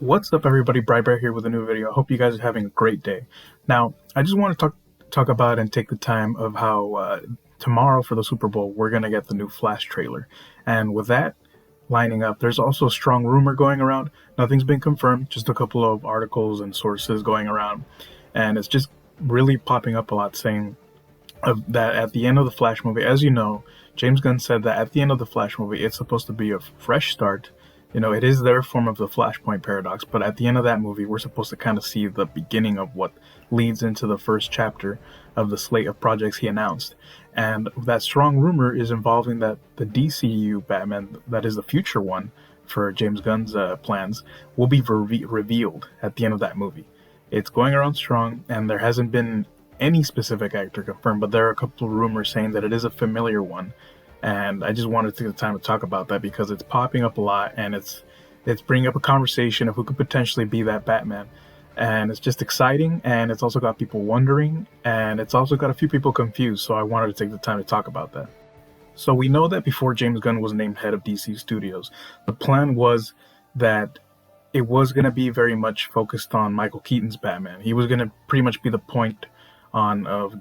What's up, everybody? Bright Bear here with a new video. I hope you guys are having a great day. Now, I just want to talk about and take the time of how tomorrow for the Super Bowl we're gonna get the new Flash trailer, and with that lining up, there's also a strong rumor going around. Nothing's been confirmed, just a couple of articles and sources going around, and it's just really popping up a lot, saying that at the end of the Flash movie, as you know, James Gunn said that at the end of the Flash movie, it's supposed to be a fresh start. You know, it is their form of the Flashpoint paradox, but at the end of that movie, we're supposed to kind of see the beginning of what leads into the first chapter of the slate of projects he announced. And that strong rumor is involving that the DCU Batman, that is the future one for James Gunn's plans, will be revealed at the end of that movie. It's going around strong, and there hasn't been any specific actor confirmed, but there are a couple of rumors saying that it is a familiar one. And I just wanted to take the time to talk about that because it's popping up a lot, and it's bringing up a conversation of who could potentially be that Batman. And it's just exciting, and it's also got people wondering, and it's also got a few people confused, so I wanted to take the time to talk about that. So we know that before James Gunn was named head of DC Studios, the plan was that it was going to be very much focused on Michael Keaton's Batman. He was going to pretty much be the point of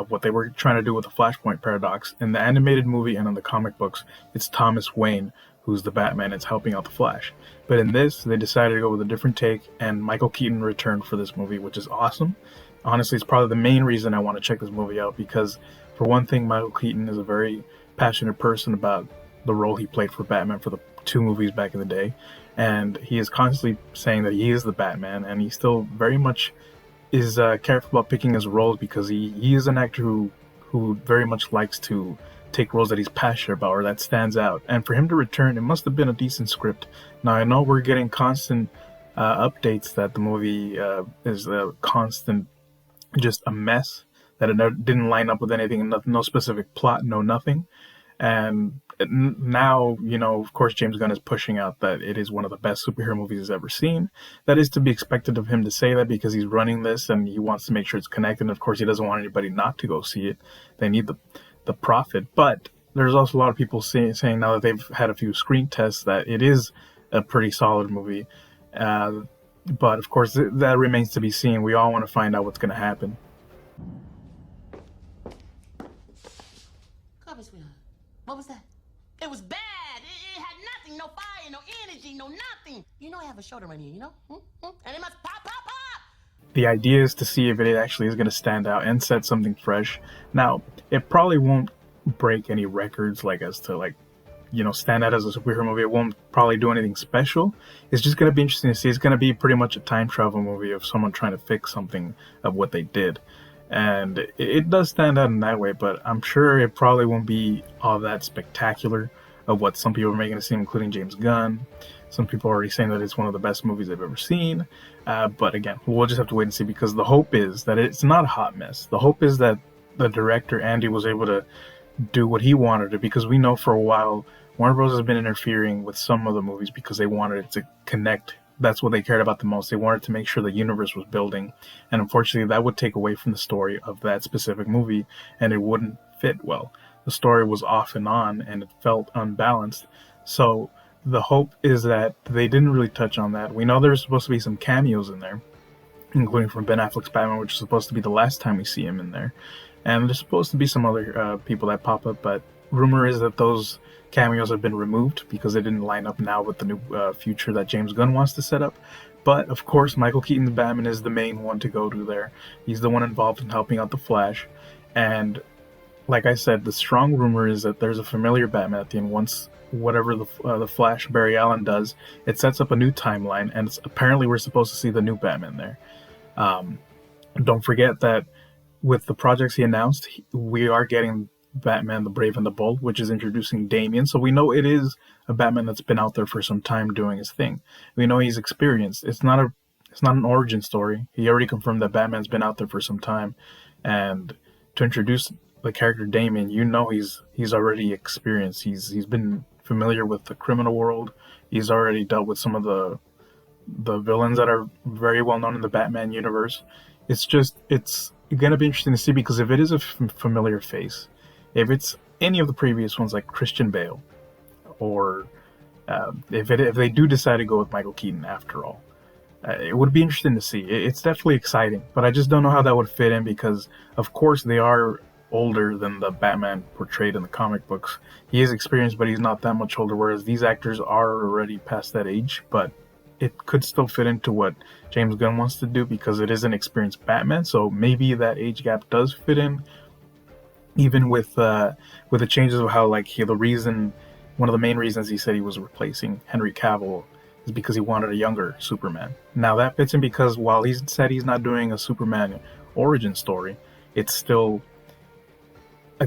what they were trying to do with the Flashpoint paradox. In the animated movie and in the comic books, it's Thomas Wayne who's the Batman. It's helping out the Flash. But in this, they decided to go with a different take, and Michael Keaton returned for this movie, which is awesome. Honestly, it's probably the main reason I want to check this movie out, because for one thing, Michael Keaton is a very passionate person about the role he played for Batman for the 2 movies back in the day, and he is constantly saying that he is the Batman, and he still very much is careful about picking his roles, because he is an actor who very much likes to take roles that he's passionate about or that stands out. And for him to return, it must have been a decent script. Now, I know we're getting constant updates that the movie is a constant, just a mess, that it didn't line up with anything, no specific plot, no nothing. And now, you know, of course, James Gunn is pushing out that it is one of the best superhero movies he's ever seen. That is to be expected of him to say that, because he's running this and he wants to make sure it's connected. And of course, he doesn't want anybody not to go see it. They need the profit. But there's also a lot of people saying now that they've had a few screen tests that it is a pretty solid movie. But of course, that remains to be seen. We all want to find out what's going to happen. What was that? It was bad. It had nothing, no fire, no energy, no nothing. You know I have a shoulder right here, you know? And it must pop, pop, pop! The idea is to see if it actually is going to stand out and set something fresh. Now, it probably won't break any records, like as to, like, you know, stand out as a superhero movie. It won't probably do anything special. It's just going to be interesting to see. It's going to be pretty much a time travel movie of someone trying to fix something of what they did. And it does stand out in that way, but I'm sure it probably won't be all that spectacular of what some people are making it seem, including James Gunn. Some people are already saying that it's one of the best movies they've ever seen. But again, we'll just have to wait and see, because the hope is that it's not a hot mess. The hope is that the director, Andy, was able to do what he wanted to, because we know for a while Warner Bros. Has been interfering with some of the movies because they wanted it to connect. That's what they cared about the most. They wanted to make sure the universe was building, and unfortunately that would take away from the story of that specific movie, and it wouldn't fit well. The story was off and on, and it felt unbalanced. So the hope is that they didn't really touch on that. We know there's supposed to be some cameos in there, including from Ben Affleck's Batman, which is supposed to be the last time we see him in there, and there's supposed to be some other people that pop up, but rumor is that those cameos have been removed because they didn't line up now with the new future that James Gunn wants to set up. But of course, Michael Keaton's Batman is the main one to go to there. He's the one involved in helping out the Flash, and like I said, the strong rumor is that there's a familiar Batman at the end. Once whatever the Flash Barry Allen does, it sets up a new timeline, and apparently we're supposed to see the new Batman there. Don't forget that with the projects he announced, we are getting Batman the Brave and the Bold, which is introducing Damian, so we know it is a Batman that's been out there for some time doing his thing. We know he's experienced. It's not an origin story. He already confirmed that Batman's been out there for some time, and to introduce the character Damian, you know he's already experienced. He's been familiar with the criminal world. He's already dealt with some of the villains that are very well known in the Batman universe. It's gonna be interesting to see, because if it is a familiar face, if it's any of the previous ones like Christian Bale, or if they do decide to go with Michael Keaton after all, It would be interesting to see. It's definitely exciting, but I just don't know how that would fit in because, of course, they are older than the Batman portrayed in the comic books. He is experienced, but he's not that much older, whereas these actors are already past that age, but it could still fit into what James Gunn wants to do because it is an experienced Batman, so maybe that age gap does fit in, even with the changes of how like the reason one of the main reasons he said he was replacing Henry Cavill is because he wanted a younger Superman. Now that fits in because while he's said he's not doing a Superman origin story, it's still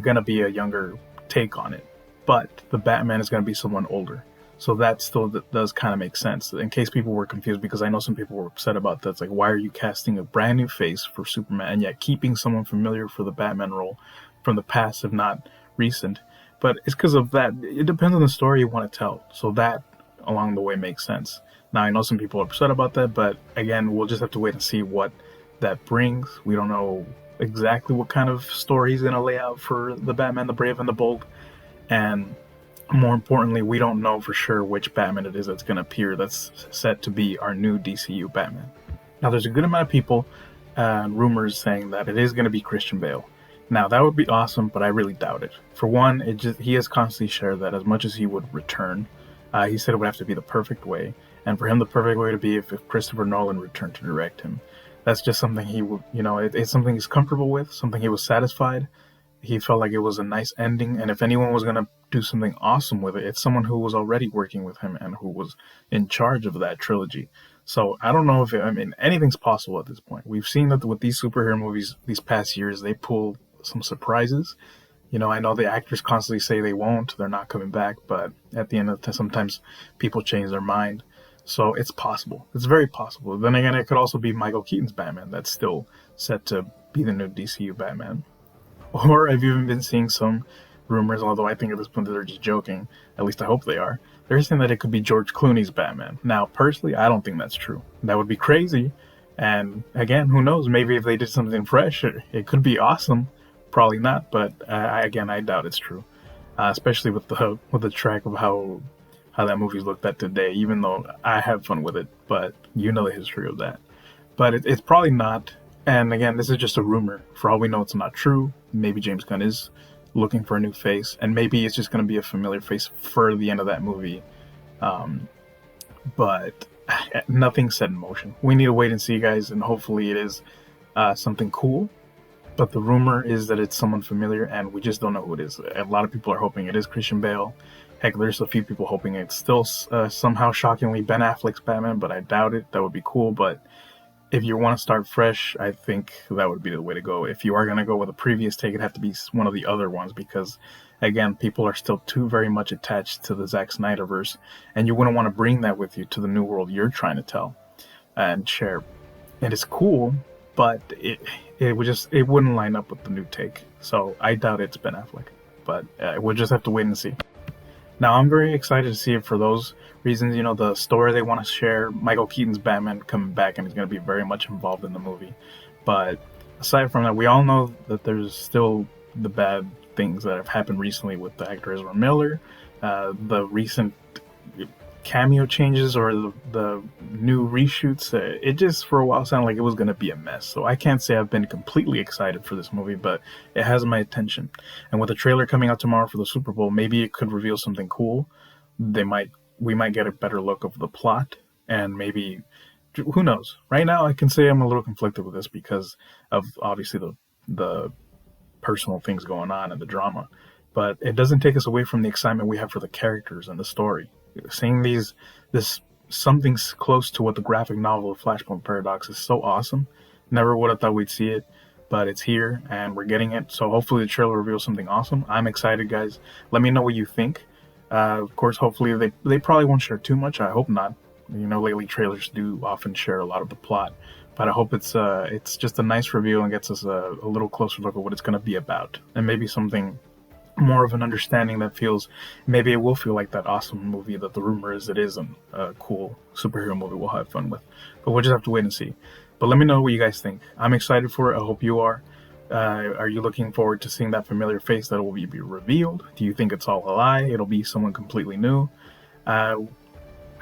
gonna be a younger take on it. But the Batman is gonna be someone older. So that still does kind of make sense. In case people were confused, because I know some people were upset about that. It's like, why are you casting a brand new face for Superman and yet keeping someone familiar for the Batman role from the past, if not recent? But it's because of that. It depends on the story you want to tell. So that along the way makes sense. Now I know some people are upset about that, but again, we'll just have to wait and see what that brings. We don't know exactly what kind of story he's going to lay out for the Batman, the Brave and the Bold, and more importantly, we don't know for sure which Batman it is that's going to appear that's set to be our new DCU Batman. Now, there's a good amount of people and rumors saying that it is going to be Christian Bale. Now, that would be awesome, but I really doubt it. For one, he has constantly shared that as much as he would return, he said it would have to be the perfect way. And for him, the perfect way to be if Christopher Nolan returned to direct him. That's just something he would, it's something he's comfortable with, something he was satisfied. He felt like it was a nice ending, and if anyone was going to do something awesome with it, it's someone who was already working with him and who was in charge of that trilogy. So I don't know if anything's possible at this point. We've seen that with these superhero movies these past years, they pull some surprises. I know the actors constantly say they won't, they're not coming back, but at the end of the time, sometimes people change their mind. So it's possible. It's very possible. Then again, it could also be Michael Keaton's Batman that's still set to be the new DCU Batman. Or I've even been seeing some rumors, although I think at this point they're just joking. At least I hope they are. They're saying that it could be George Clooney's Batman. Now, personally, I don't think that's true. That would be crazy. And again, who knows? Maybe if they did something fresh, it could be awesome. Probably not, but I doubt it's true. Especially with the track of how that movie's looked at today. Even though I have fun with it, but you know the history of that. But it's probably not. And again, this is just a rumor. For all we know, it's not true. Maybe James Gunn is looking for a new face, and maybe it's just going to be a familiar face for the end of that movie. But nothing's set in motion. We need to wait and see, guys, and hopefully it is something cool. But the rumor is that it's someone familiar, and we just don't know who it is. A lot of people are hoping it is Christian Bale. Heck, there's a few people hoping it's still somehow shockingly Ben Affleck's Batman, but I doubt it. That would be cool, but if you want to start fresh, I think that would be the way to go. If you are going to go with a previous take, it'd have to be one of the other ones because, again, people are still too very much attached to the Zack Snyderverse, and you wouldn't want to bring that with you to the new world you're trying to tell and share. And it's cool, but it wouldn't line up with the new take. So I doubt it's Ben Affleck, but we'll just have to wait and see. Now, I'm very excited to see it for those reasons. The story they want to share, Michael Keaton's Batman coming back, and he's going to be very much involved in the movie. But aside from that, we all know that there's still the bad things that have happened recently with the actor Ezra Miller, the recent cameo changes or the new reshoots. It just for a while sounded like it was going to be a mess. So I can't say I've been completely excited for this movie, but it has my attention. And with the trailer coming out tomorrow for the Super Bowl, maybe it could reveal something cool. We might get a better look of the plot, and maybe, who knows? Right now, I can say I'm a little conflicted with this because of obviously the personal things going on and the drama. But it doesn't take us away from the excitement we have for the characters and the story. Seeing this something close to what the graphic novel of Flashpoint Paradox is so awesome. Never would have thought we'd see it, but it's here and we're getting it. So hopefully the trailer reveals something awesome. I'm excited, guys. Let me know what you think. Of course, hopefully they probably won't share too much. I hope not. Lately trailers do often share a lot of the plot, but I hope it's just a nice reveal and gets us a little closer look at what it's going to be about, and maybe something more of an understanding that feels, maybe it will feel like that awesome movie that the rumor is it is a cool superhero movie we'll have fun with. But we'll just have to wait and see. But let me know what you guys think. I'm excited for it. I hope you are. Are you looking forward to seeing that familiar face that will be revealed? Do you think it's all a lie? It'll be someone completely new? I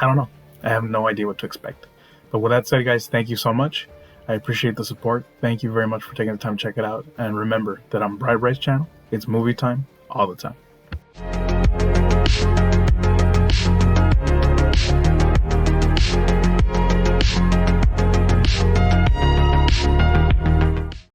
don't know. I have no idea what to expect. But with that said, guys, thank you so much. I appreciate the support. Thank you very much for taking the time to check it out. And remember that on Bright Bright's channel, it's movie time all the time.